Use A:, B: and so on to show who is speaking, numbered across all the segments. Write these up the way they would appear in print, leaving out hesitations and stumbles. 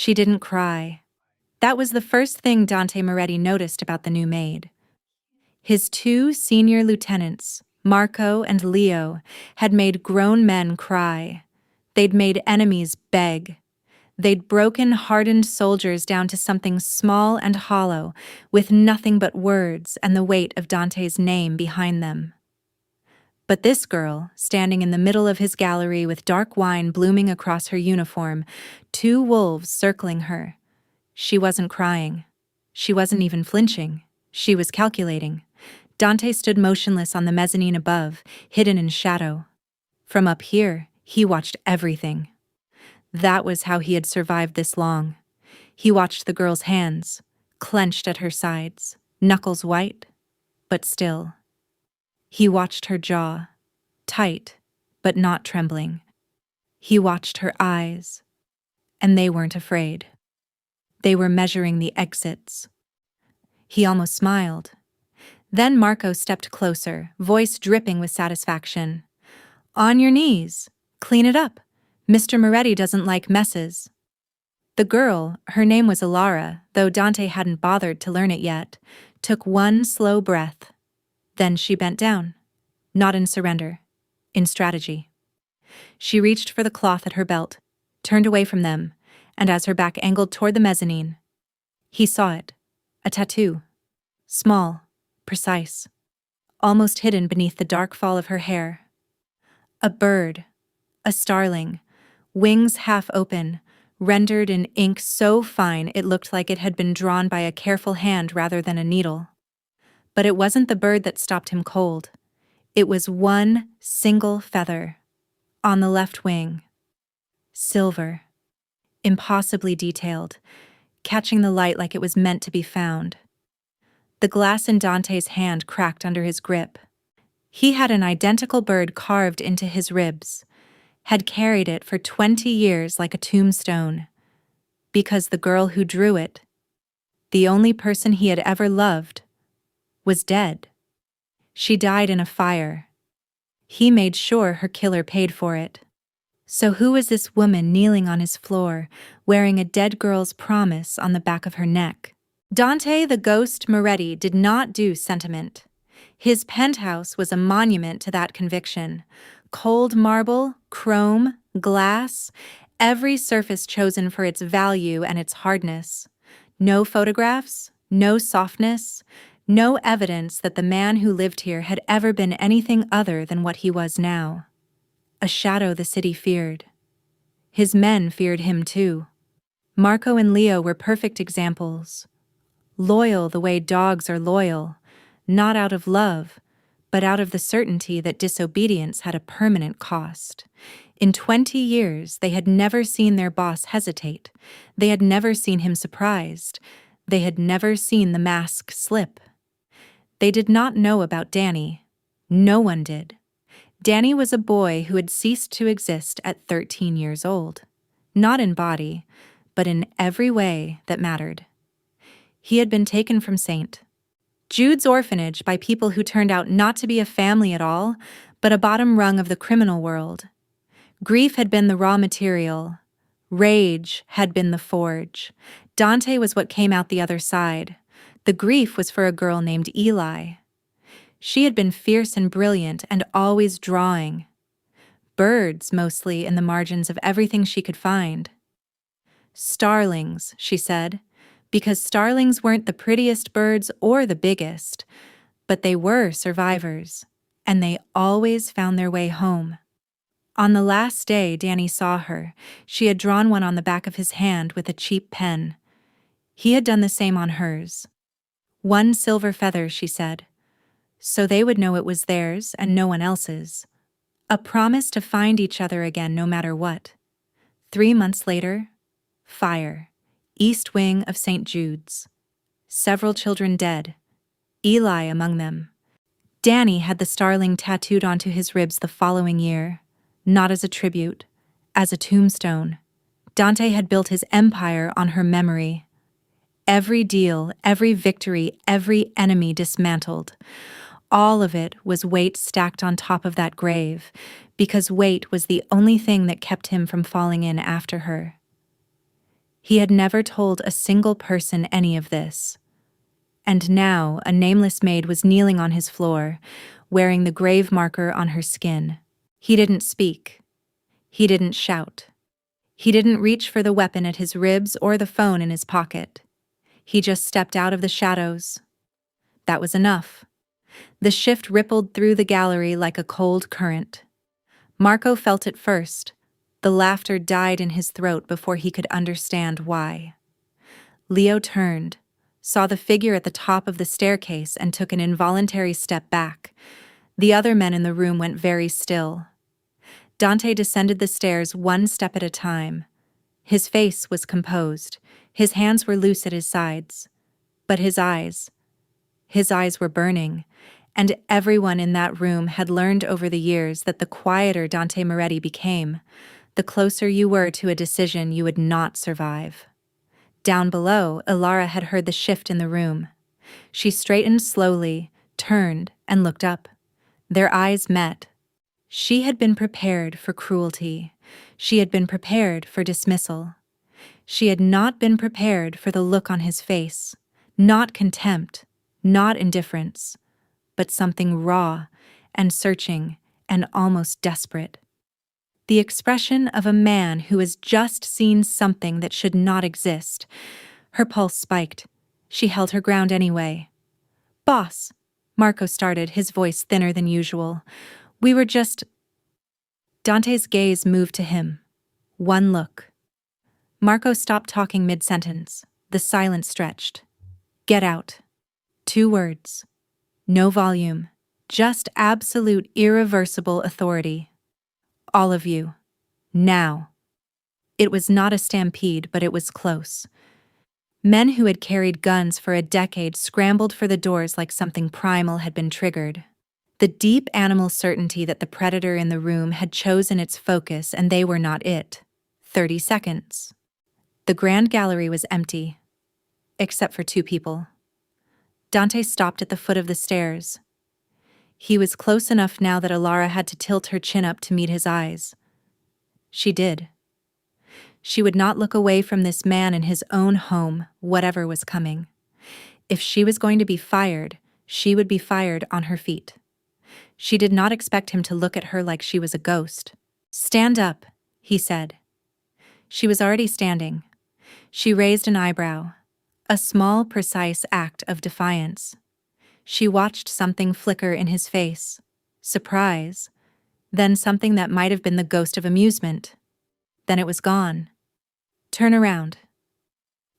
A: She didn't cry. That was the first thing Dante Moretti noticed about the new maid. His two senior lieutenants, Marco and Leo, had made grown men cry. They'd made enemies beg. They'd broken hardened soldiers down to something small and hollow, with nothing but words and the weight of Dante's name behind them. But this girl, standing in the middle of his gallery with dark wine blooming across her uniform, two wolves circling her. She wasn't crying. She wasn't even flinching. She was calculating. Dante stood motionless on the mezzanine above, hidden in shadow. From up here, he watched everything. That was how he had survived this long. He watched the girl's hands, clenched at her sides, knuckles white, but still. He watched her jaw, tight, but not trembling. He watched her eyes, and they weren't afraid. They were measuring the exits. He almost smiled. Then Marco stepped closer, voice dripping with satisfaction. "On your knees. Clean it up. Mr. Moretti doesn't like messes." The girl, her name was Elara, though Dante hadn't bothered to learn it yet, took one slow breath. Then she bent down. Not in surrender. In strategy. She reached for the cloth at her belt, turned away from them, and as her back angled toward the mezzanine, he saw it. A tattoo. Small, precise, almost hidden beneath the dark fall of her hair. A bird. A starling. Wings half open, rendered in ink so fine it looked like it had been drawn by a careful hand rather than a needle. But it wasn't the bird that stopped him cold. It was one single feather. On the left wing. Silver. Impossibly detailed, catching the light like it was meant to be found. The glass in Dante's hand cracked under his grip. He had an identical bird carved into his ribs, had carried it for 20 years like a tombstone, because the girl who drew it, the only person he had ever loved, was dead. She died in a fire. He made sure her killer paid for it. So who was this woman kneeling on his floor, wearing a dead girl's promise on the back of her neck? Dante the Ghost Moretti did not do sentiment. His penthouse was a monument to that conviction. Cold marble, chrome, glass, every surface chosen for its value and its hardness. No photographs, no softness, no evidence that the man who lived here had ever been anything other than what he was now. A shadow the city feared. His men feared him too. Marco and Leo were perfect examples. Loyal the way dogs are loyal, not out of love, but out of the certainty that disobedience had a permanent cost. In 20 years, they had never seen their boss hesitate. They had never seen him surprised. They had never seen the mask slip. They did not know about Danny. No one did. Danny was a boy who had ceased to exist at 13 years old. Not in body, but in every way that mattered. He had been taken from St. Jude's orphanage by people who turned out not to be a family at all, but a bottom rung of the criminal world. Grief had been the raw material. Rage had been the forge. Dante was what came out the other side. The grief was for a girl named Eli. She had been fierce and brilliant and always drawing. Birds, mostly, in the margins of everything she could find. Starlings, she said, because starlings weren't the prettiest birds or the biggest, but they were survivors, and they always found their way home. On the last day Danny saw her, she had drawn one on the back of his hand with a cheap pen. He had done the same on hers. One silver feather, she said, so they would know it was theirs and no one else's. A promise to find each other again no matter what. 3 months later, fire. East wing of St. Jude's. Several children dead. Eli among them. Danny had the starling tattooed onto his ribs the following year, not as a tribute, as a tombstone. Dante had built his empire on her memory. Every deal, every victory, every enemy dismantled. All of it was weight stacked on top of that grave, because weight was the only thing that kept him from falling in after her. He had never told a single person any of this. And now a nameless maid was kneeling on his floor, wearing the grave marker on her skin. He didn't speak. He didn't shout. He didn't reach for the weapon at his ribs or the phone in his pocket. He just stepped out of the shadows. That was enough. The shift rippled through the gallery like a cold current. Marco felt it first. The laughter died in his throat before he could understand why. Leo turned, saw the figure at the top of the staircase, and took an involuntary step back. The other men in the room went very still. Dante descended the stairs one step at a time. His face was composed. His hands were loose at his sides. But his eyes were burning, and everyone in that room had learned over the years that the quieter Dante Moretti became, the closer you were to a decision you would not survive. Down below, Elara had heard the shift in the room. She straightened slowly, turned, and looked up. Their eyes met. She had been prepared for cruelty. She had been prepared for dismissal. She had not been prepared for the look on his face. Not contempt, not indifference, but something raw and searching and almost desperate. The expression of a man who has just seen something that should not exist. Her pulse spiked. She held her ground anyway. "Boss," Marco started, his voice thinner than usual. "We were just—" Dante's gaze moved to him. One look. Marco stopped talking mid-sentence. The silence stretched. "Get out." 2 words. No volume. Just absolute, irreversible authority. "All of you. Now." It was not a stampede, but it was close. Men who had carried guns for a decade scrambled for the doors like something primal had been triggered. The deep animal certainty that the predator in the room had chosen its focus and they were not it. 30 seconds. The grand gallery was empty, except for 2 people. Dante stopped at the foot of the stairs. He was close enough now that Elara had to tilt her chin up to meet his eyes. She did. She would not look away from this man in his own home, whatever was coming. If she was going to be fired, she would be fired on her feet. She did not expect him to look at her like she was a ghost. "Stand up," he said. She was already standing. She raised an eyebrow, a small, precise act of defiance. She watched something flicker in his face. Surprise. Then something that might have been the ghost of amusement. Then it was gone. "Turn around."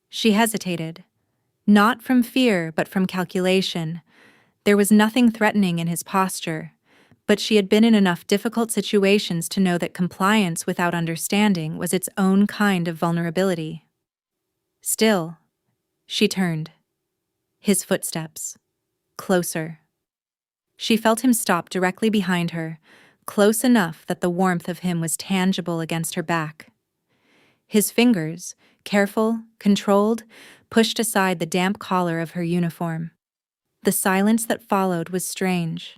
A: She hesitated. Not from fear, but from calculation. There was nothing threatening in his posture, but she had been in enough difficult situations to know that compliance without understanding was its own kind of vulnerability. Still, she turned. His footsteps. Closer. She felt him stop directly behind her, close enough that the warmth of him was tangible against her back. His fingers, careful, controlled, pushed aside the damp collar of her uniform. The silence that followed was strange.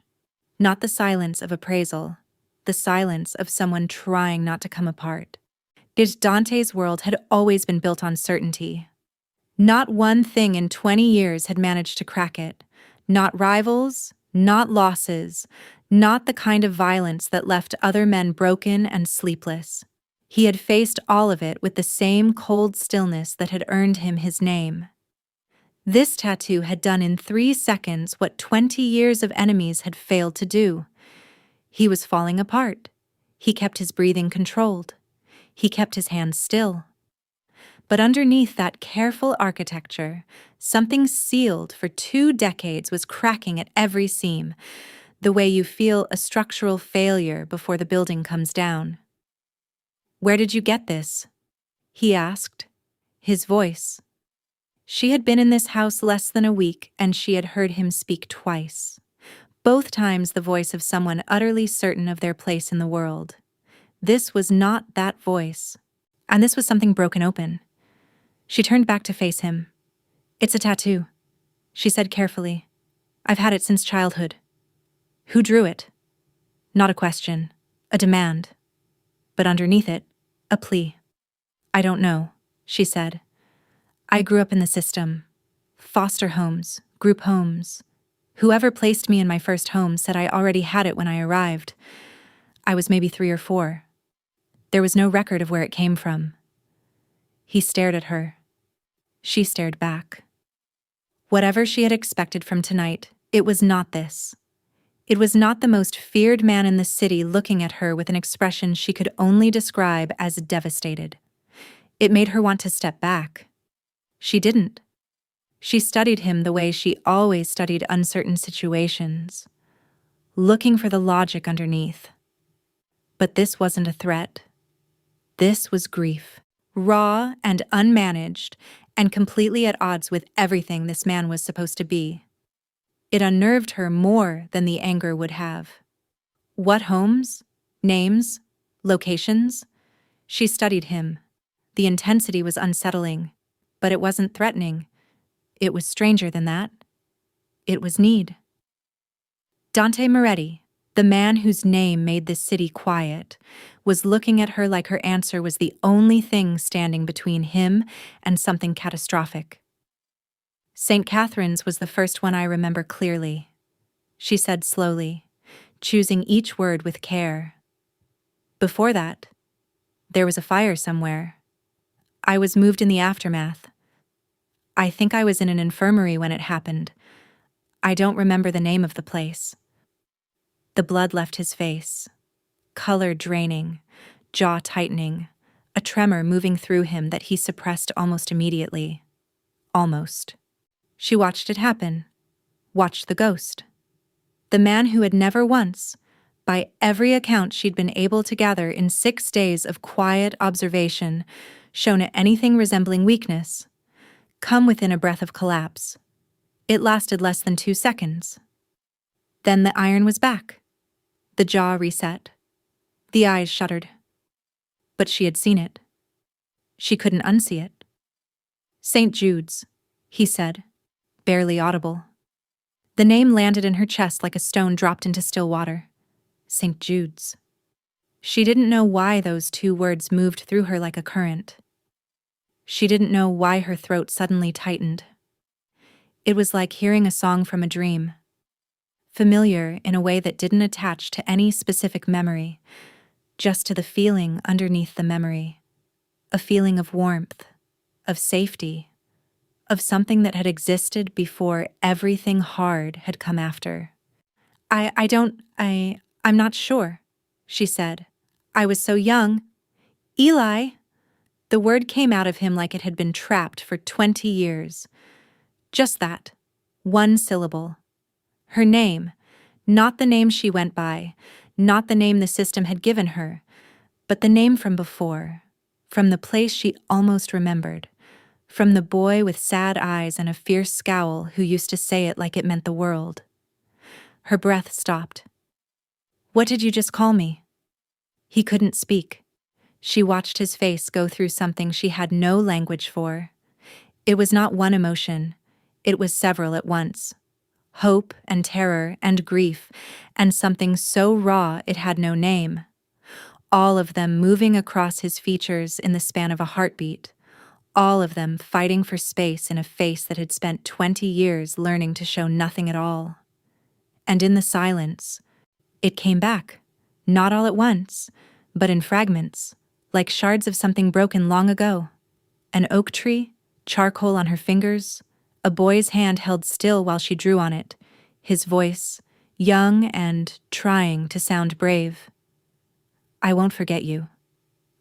A: Not the silence of appraisal, the silence of someone trying not to come apart. Dante's world had always been built on certainty. Not one thing in 20 years had managed to crack it. Not rivals, not losses, not the kind of violence that left other men broken and sleepless. He had faced all of it with the same cold stillness that had earned him his name. This tattoo had done in 3 seconds what 20 years of enemies had failed to do. He was falling apart. He kept his breathing controlled. He kept his hands still. But underneath that careful architecture, something sealed for 2 decades was cracking at every seam, the way you feel a structural failure before the building comes down. "Where did you get this?" he asked. His voice. She had been in this house less than a week, and she had heard him speak twice. Both times the voice of someone utterly certain of their place in the world. This was not that voice. And this was something broken open. She turned back to face him. "It's a tattoo," she said carefully. "I've had it since childhood." "Who drew it?" Not a question, a demand. But underneath it, a plea. "I don't know," she said. I grew up in the system. Foster homes, group homes. Whoever placed me in my first home said I already had it when I arrived. I was maybe 3 or 4. There was no record of where it came from. He stared at her. She stared back. Whatever she had expected from tonight, it was not this. It was not the most feared man in the city looking at her with an expression she could only describe as devastated. It made her want to step back. She didn't. She studied him the way she always studied uncertain situations, looking for the logic underneath. But this wasn't a threat. This was grief, raw and unmanaged, and completely at odds with everything this man was supposed to be. It unnerved her more than the anger would have. What homes? Names? Locations? She studied him. The intensity was unsettling, but it wasn't threatening. It was stranger than that. It was need. Dante Moretti, the man whose name made this city quiet, was looking at her like her answer was the only thing standing between him and something catastrophic. St. Catherine's was the first one I remember clearly, she said slowly, choosing each word with care. Before that, there was a fire somewhere. I was moved in the aftermath. I think I was in an infirmary when it happened. I don't remember the name of the place. The blood left his face, color draining, jaw tightening, a tremor moving through him that he suppressed almost immediately. Almost. She watched it happen, watched the ghost. The man who had never once, by every account she'd been able to gather in 6 days of quiet observation, shown anything resembling weakness, come within a breath of collapse. It lasted less than 2 seconds. Then the iron was back. The jaw reset. The eyes shuttered. But she had seen it. She couldn't unsee it. St. Jude's, he said, barely audible. The name landed in her chest like a stone dropped into still water. St. Jude's. She didn't know why those 2 words moved through her like a current. She didn't know why her throat suddenly tightened. It was like hearing a song from a dream. Familiar in a way that didn't attach to any specific memory, just to the feeling underneath the memory. A feeling of warmth, of safety, of something that had existed before everything hard had come after. I'm not sure, she said. I was so young. Eli! The word came out of him like it had been trapped for 20 years. Just that. 1 syllable. Her name, not the name she went by, not the name the system had given her, but the name from before, from the place she almost remembered, from the boy with sad eyes and a fierce scowl who used to say it like it meant the world. Her breath stopped. What did you just call me? He couldn't speak. She watched his face go through something she had no language for. It was not one emotion. It was several at once. Hope and terror and grief, and something so raw it had no name. All of them moving across his features in the span of a heartbeat. All of them fighting for space in a face that had spent 20 years learning to show nothing at all. And in the silence, it came back, not all at once, but in fragments, like shards of something broken long ago. An oak tree, charcoal on her fingers, a boy's hand held still while she drew on it, his voice, young and trying to sound brave. I won't forget you.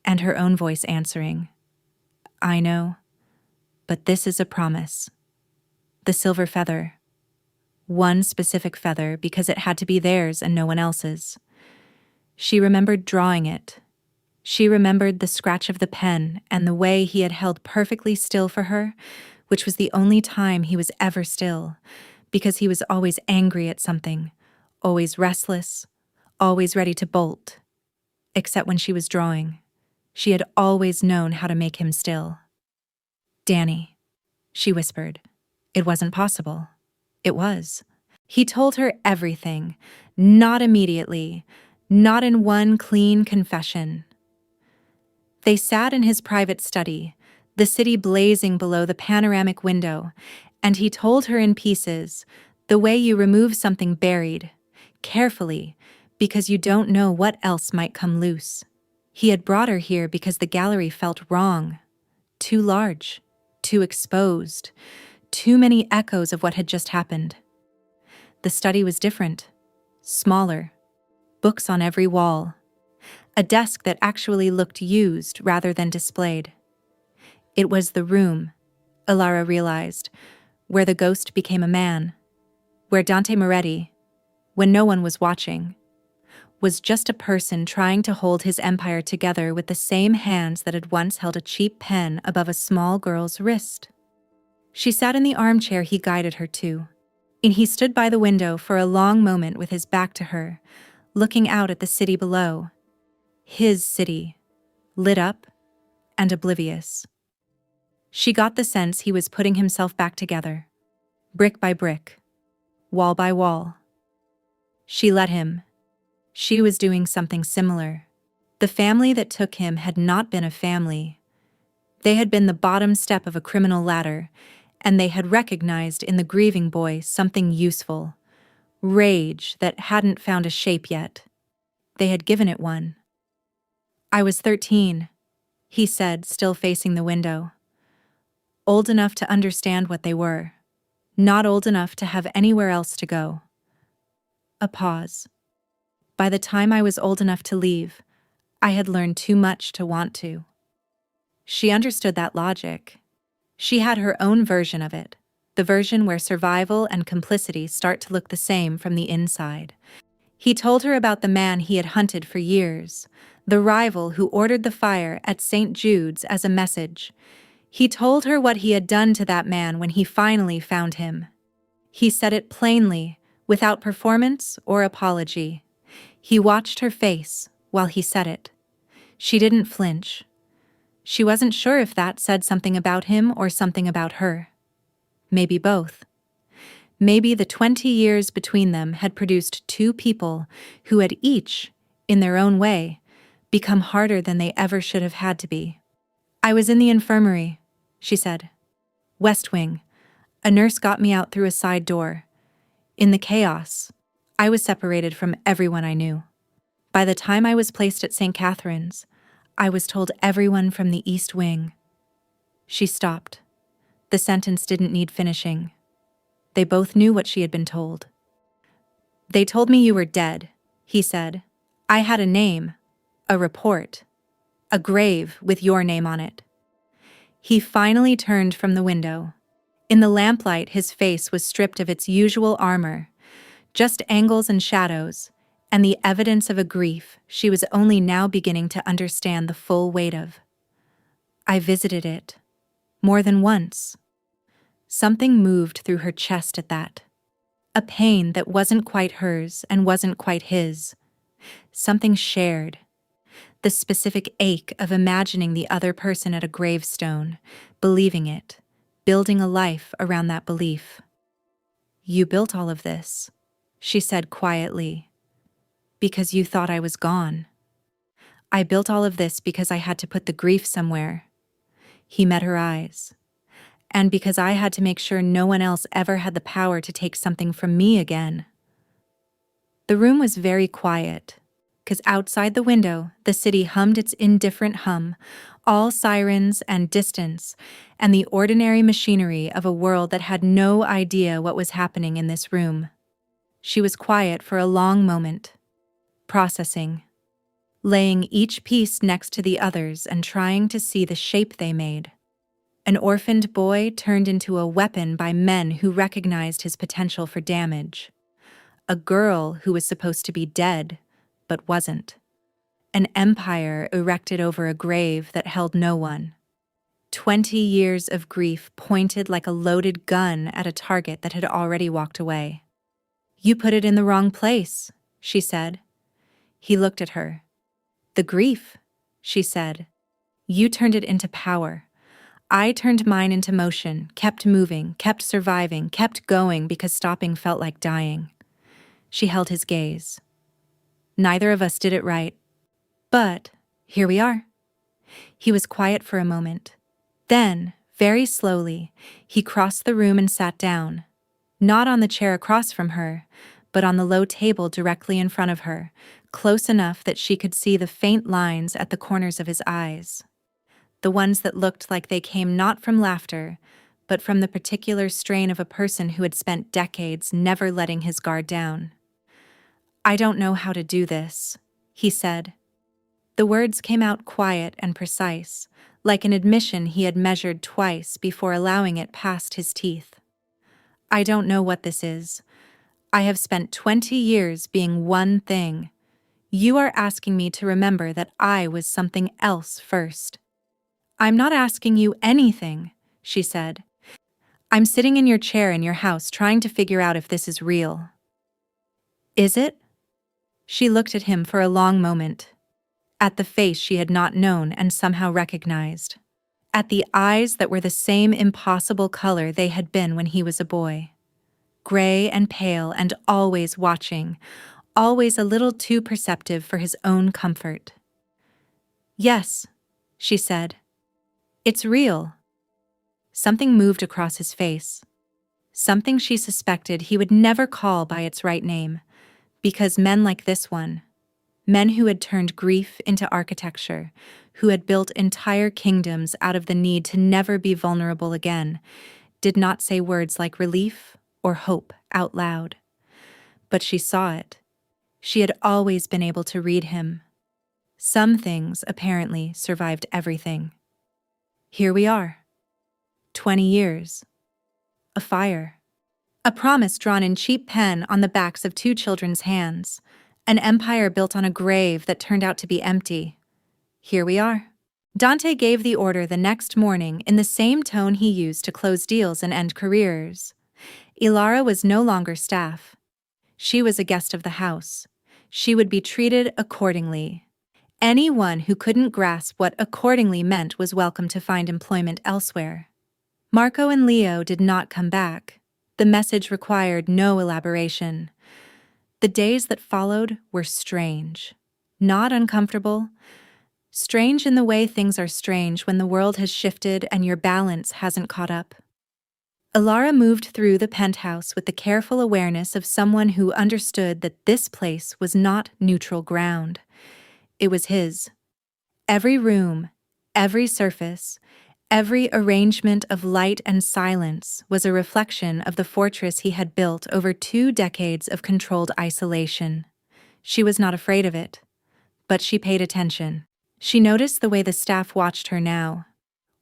A: And her own voice answering. I know, but this is a promise. The silver feather. One specific feather because it had to be theirs and no one else's. She remembered drawing it. She remembered the scratch of the pen and the way he had held perfectly still for her, which was the only time he was ever still, because he was always angry at something, always restless, always ready to bolt. Except when she was drawing. She had always known how to make him still. Danny, she whispered. It wasn't possible. It was. He told her everything, not immediately, not in one clean confession. They sat in his private study, the city blazing below the panoramic window, and he told her in pieces, the way you remove something buried, carefully, because you don't know what else might come loose. He had brought her here because the gallery felt wrong. Too large, too exposed, too many echoes of what had just happened. The study was different, smaller, books on every wall, a desk that actually looked used rather than displayed. It was the room, Elara realized, where the ghost became a man, where Dante Moretti, when no one was watching, was just a person trying to hold his empire together with the same hands that had once held a cheap pen above a small girl's wrist. She sat in the armchair he guided her to, and he stood by the window for a long moment with his back to her, looking out at the city below. His city, lit up and oblivious. She got the sense he was putting himself back together, brick by brick, wall by wall. She let him. She was doing something similar. The family that took him had not been a family. They had been the bottom step of a criminal ladder, and they had recognized in the grieving boy something useful, rage that hadn't found a shape yet. They had given it one. I was 13, he said, still facing the window. Old enough to understand what they were, not old enough to have anywhere else to go. A pause. By the time I was old enough to leave, I had learned too much to want to. She understood that logic. She had her own version of it, the version where survival and complicity start to look the same from the inside. He told her about the man he had hunted for years, the rival who ordered the fire at St. Jude's as a message. He told her what he had done to that man when he finally found him. He said it plainly, without performance or apology. He watched her face while he said it. She didn't flinch. She wasn't sure if that said something about him or something about her. Maybe both. Maybe the 20 years between them had produced two people who had each, in their own way, become harder than they ever should have had to be. I was in the infirmary, she said. West Wing. A nurse got me out through a side door. In the chaos, I was separated from everyone I knew. By the time I was placed at St. Catherine's, I was told everyone from the East Wing. She stopped. The sentence didn't need finishing. They both knew what she had been told. They told me you were dead, he said. I had a name, a report, a grave with your name on it. He finally turned from the window. In the lamplight, his face was stripped of its usual armor, just angles and shadows, and the evidence of a grief she was only now beginning to understand the full weight of. I visited it, more than once. Something moved through her chest at that. A pain that wasn't quite hers and wasn't quite his. Something shared. The specific ache of imagining the other person at a gravestone, believing it, building a life around that belief. You built all of this, she said quietly, because you thought I was gone. I built all of this because I had to put the grief somewhere. He met her eyes. And because I had to make sure no one else ever had the power to take something from me again. The room was very quiet, because outside the window, the city hummed its indifferent hum, all sirens and distance, and the ordinary machinery of a world that had no idea what was happening in this room. She was quiet for a long moment, processing, laying each piece next to the others and trying to see the shape they made. An orphaned boy turned into a weapon by men who recognized his potential for damage. A girl who was supposed to be dead, but wasn't. An empire erected over a grave that held no one. 20 years of grief pointed like a loaded gun at a target that had already walked away. You put it in the wrong place, she said. He looked at her. The grief, she said. You turned it into power. I turned mine into motion, kept moving, kept surviving, kept going because stopping felt like dying. She held his gaze. Neither of us did it right. But here we are. He was quiet for a moment. Then, very slowly, he crossed the room and sat down. Not on the chair across from her, but on the low table directly in front of her, close enough that she could see the faint lines at the corners of his eyes. The ones that looked like they came not from laughter, but from the particular strain of a person who had spent decades never letting his guard down. "I don't know how to do this," he said. The words came out quiet and precise, like an admission he had measured twice before allowing it past his teeth. "I don't know what this is. I have spent 20 years being one thing. You are asking me to remember that I was something else first." "I'm not asking you anything," she said. "I'm sitting in your chair in your house trying to figure out if this is real." "Is it?" She looked at him for a long moment. At the face she had not known and somehow recognized. At the eyes that were the same impossible color they had been when he was a boy. Gray and pale and always watching, always a little too perceptive for his own comfort. "Yes," she said. "It's real." Something moved across his face. Something she suspected he would never call by its right name, because men like this one, men who had turned grief into architecture, who had built entire kingdoms out of the need to never be vulnerable again, did not say words like relief or hope out loud. But she saw it. She had always been able to read him. Some things, apparently, survived everything. Here we are. 20 years. A fire. A promise drawn in cheap pen on the backs of two children's hands. An empire built on a grave that turned out to be empty. Here we are. Dante gave the order the next morning in the same tone he used to close deals and end careers. Elara was no longer staff. She was a guest of the house. She would be treated accordingly. Anyone who couldn't grasp what accordingly meant was welcome to find employment elsewhere. Marco and Leo did not come back. The message required no elaboration. The days that followed were strange. Not uncomfortable. Strange in the way things are strange when the world has shifted and your balance hasn't caught up. Elara moved through the penthouse with the careful awareness of someone who understood that this place was not neutral ground. It was his. Every room, every surface, every arrangement of light and silence was a reflection of the fortress he had built over 2 decades of controlled isolation. She was not afraid of it, but she paid attention. She noticed the way the staff watched her now.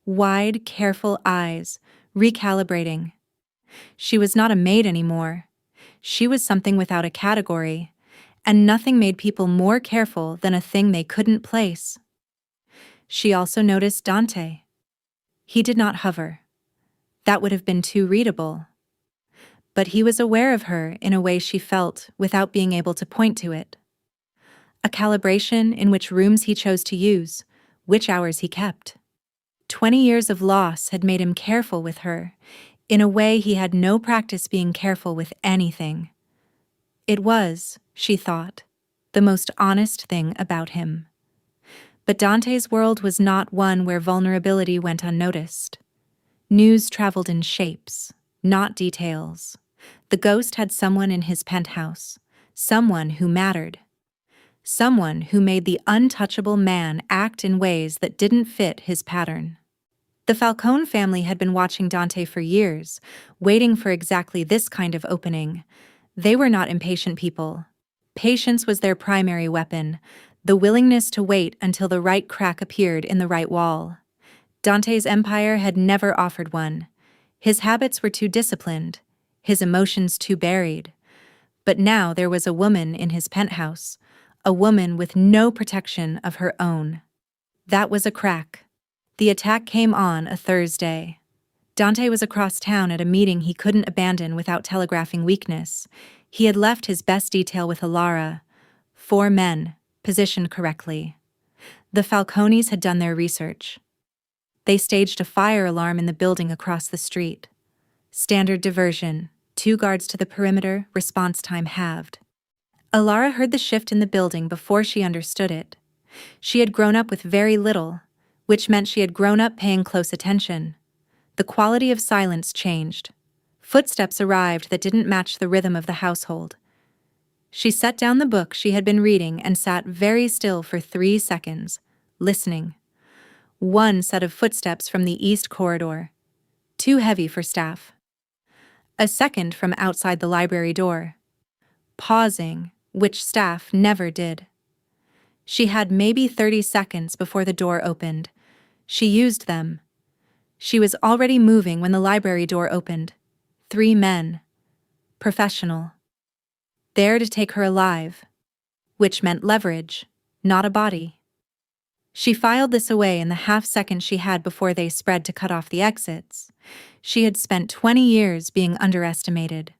A: Wide, careful eyes, recalibrating. She was not a maid anymore. She was something without a category, and nothing made people more careful than a thing they couldn't place. She also noticed Dante. He did not hover. That would have been too readable. But he was aware of her in a way she felt without being able to point to it. A calibration in which rooms he chose to use, which hours he kept. 20 years of loss had made him careful with her, in a way he had no practice being careful with anything. It was, she thought, the most honest thing about him. But Dante's world was not one where vulnerability went unnoticed. News traveled in shapes, not details. The ghost had someone in his penthouse, someone who mattered. Someone who made the untouchable man act in ways that didn't fit his pattern. The Falcone family had been watching Dante for years, waiting for exactly this kind of opening. They were not impatient people. Patience was their primary weapon, the willingness to wait until the right crack appeared in the right wall. Dante's empire had never offered one. His habits were too disciplined, his emotions too buried. But now there was a woman in his penthouse, a woman with no protection of her own. That was a crack. The attack came on a Thursday. Dante was across town at a meeting he couldn't abandon without telegraphing weakness. He had left his best detail with Elara. 4 men, positioned correctly. The Falcones had done their research. They staged a fire alarm in the building across the street. Standard diversion, 2 guards to the perimeter, response time halved. Elara heard the shift in the building before she understood it. She had grown up with very little, which meant she had grown up paying close attention. The quality of silence changed. Footsteps arrived that didn't match the rhythm of the household. She set down the book she had been reading and sat very still for 3 seconds, listening. One set of footsteps from the east corridor, too heavy for staff. A second from outside the library door, pausing, which staff never did. She had maybe 30 seconds before the door opened. She used them. She was already moving when the library door opened. 3 men. Professional. There to take her alive. Which meant leverage, not a body. She filed this away in the half-second she had before they spread to cut off the exits. She had spent 20 years being underestimated.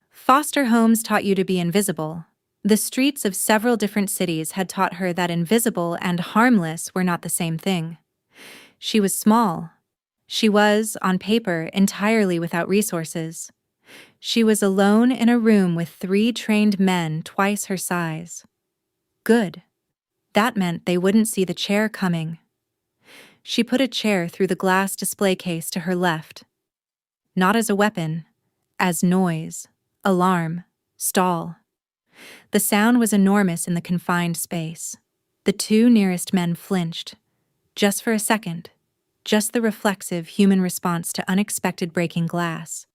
A: Foster homes taught you to be invisible. The streets of several different cities had taught her that invisible and harmless were not the same thing. She was small. She was, on paper, entirely without resources. She was alone in a room with 3 trained men twice her size. Good. That meant they wouldn't see the chair coming. She put a chair through the glass display case to her left. Not as a weapon, as noise, alarm, stall. The sound was enormous in the confined space. The 2 nearest men flinched. Just for a second. Just the reflexive human response to unexpected breaking glass.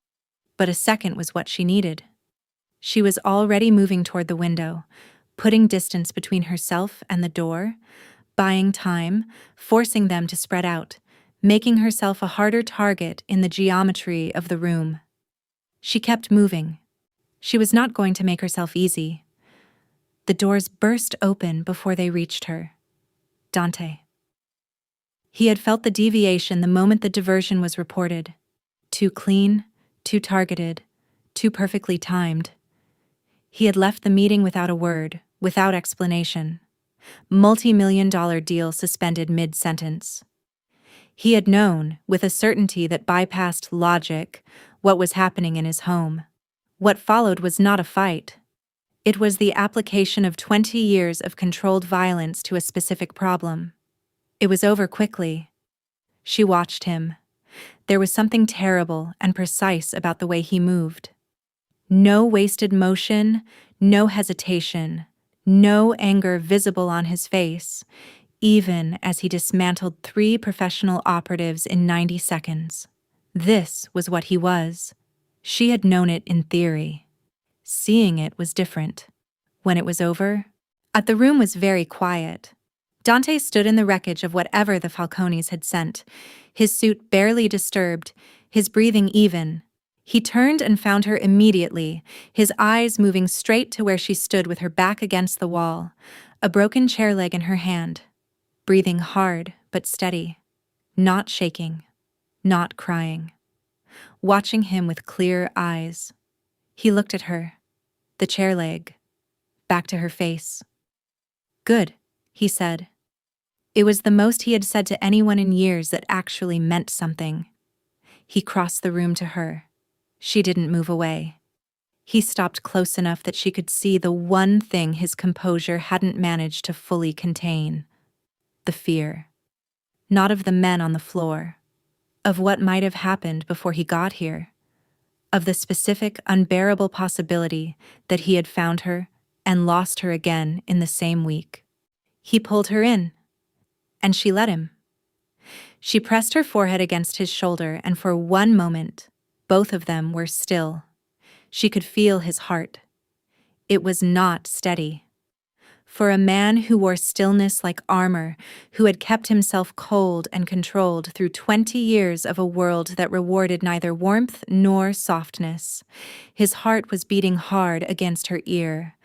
A: But a second was what she needed. She was already moving toward the window, putting distance between herself and the door, buying time, forcing them to spread out, making herself a harder target in the geometry of the room. She kept moving. She was not going to make herself easy. The doors burst open before they reached her. Dante. He had felt the deviation the moment the diversion was reported. Too clean, too targeted, too perfectly timed. He had left the meeting without a word, without explanation. Multi-million-dollar deal suspended mid-sentence. He had known, with a certainty that bypassed logic, what was happening in his home. What followed was not a fight. It was the application of 20 years of controlled violence to a specific problem. It was over quickly. She watched him. There was something terrible and precise about the way he moved. No wasted motion, no hesitation, no anger visible on his face, even as he dismantled 3 professional operatives in 90 seconds. This was what he was. She had known it in theory. Seeing it was different. When it was over, the room was very quiet. Dante stood in the wreckage of whatever the Falcones had sent, his suit barely disturbed, his breathing even. He turned and found her immediately, his eyes moving straight to where she stood with her back against the wall, a broken chair leg in her hand, breathing hard but steady, not shaking, not crying. Watching him with clear eyes. He looked at her, the chair leg, back to her face. Good, he said. It was the most he had said to anyone in years that actually meant something. He crossed the room to her. She didn't move away. He stopped close enough that she could see the one thing his composure hadn't managed to fully contain. The fear. Not of the men on the floor. Of what might have happened before he got here. Of the specific, unbearable possibility that he had found her and lost her again in the same week. He pulled her in. And she let him. She pressed her forehead against his shoulder, and for one moment, both of them were still. She could feel his heart. It was not steady. For a man who wore stillness like armor, who had kept himself cold and controlled through 20 years of a world that rewarded neither warmth nor softness, his heart was beating hard against her ear,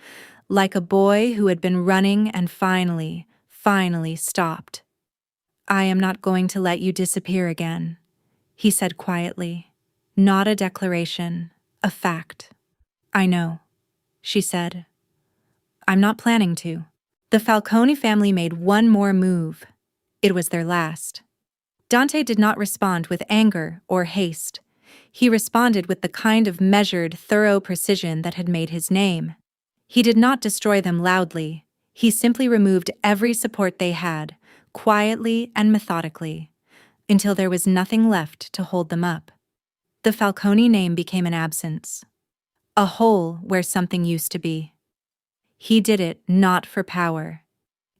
A: like a boy who had been running and finally stopped. I am not going to let you disappear again, he said quietly. Not a declaration, a fact. I know, she said. I'm not planning to. The Falcone family made one more move. It was their last. Dante did not respond with anger or haste. He responded with the kind of measured, thorough precision that had made his name. He did not destroy them loudly. He simply removed every support they had, quietly and methodically, until there was nothing left to hold them up. The Falcone name became an absence, a hole where something used to be. He did it not for power.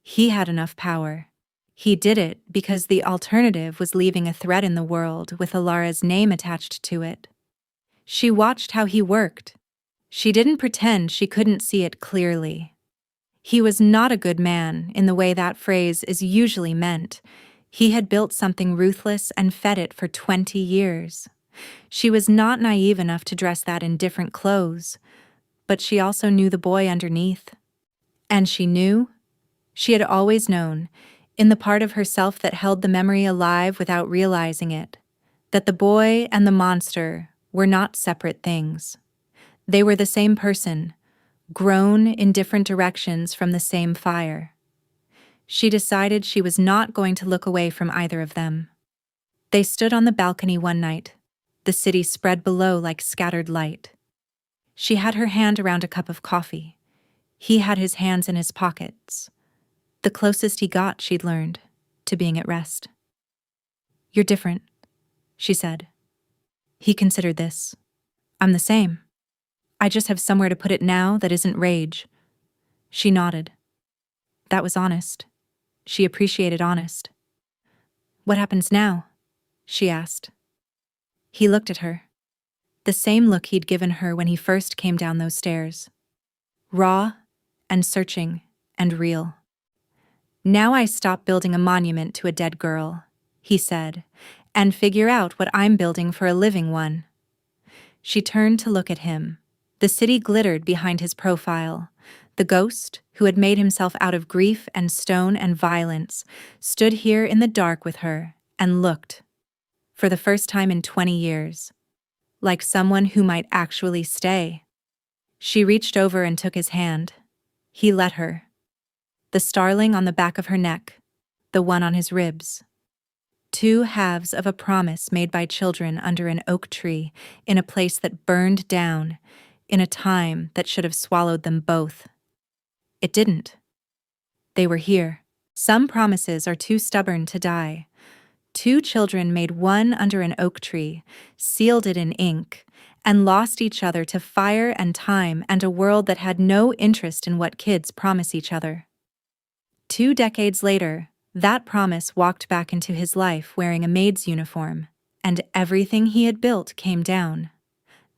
A: He had enough power. He did it because the alternative was leaving a threat in the world with Elara's name attached to it. She watched how he worked. She didn't pretend she couldn't see it clearly. He was not a good man in the way that phrase is usually meant. He had built something ruthless and fed it for 20 years. She was not naive enough to dress that in different clothes, but she also knew the boy underneath. And she had always known, in the part of herself that held the memory alive without realizing it, that the boy and the monster were not separate things. They were the same person, grown in different directions from the same fire. She decided she was not going to look away from either of them. They stood on the balcony one night, the city spread below like scattered light. She had her hand around a cup of coffee. He had his hands in his pockets. The closest he got, she'd learned, to being at rest. "You're different," she said. He considered this. "I'm the same. I just have somewhere to put it now that isn't rage." She nodded. That was honest. She appreciated honest. "What happens now?" she asked. He looked at her. The same look he'd given her when he first came down those stairs. Raw and searching and real. "Now I stop building a monument to a dead girl," he said, "and figure out what I'm building for a living one." She turned to look at him. The city glittered behind his profile. The ghost, who had made himself out of grief and stone and violence, stood here in the dark with her and looked, for the first time in 20 years, like someone who might actually stay. She reached over and took his hand. He let her. The starling on the back of her neck, the one on his ribs. Two halves of a promise made by children under an oak tree in a place that burned down, in a time that should have swallowed them both. It didn't. They were here. Some promises are too stubborn to die. Two children made one under an oak tree, sealed it in ink, and lost each other to fire and time and a world that had no interest in what kids promise each other. 2 decades later, that promise walked back into his life wearing a maid's uniform, and everything he had built came down.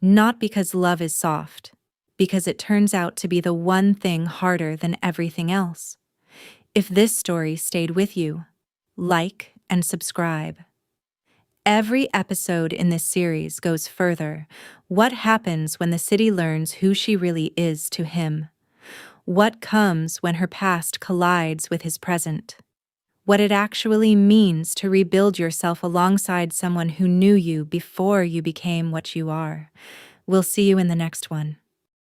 A: Not because love is soft, because it turns out to be the one thing harder than everything else. If this story stayed with you, like and subscribe. Every episode in this series goes further. What happens when the city learns who she really is to him? What comes when her past collides with his present? What it actually means to rebuild yourself alongside someone who knew you before you became what you are. We'll see you in the next one.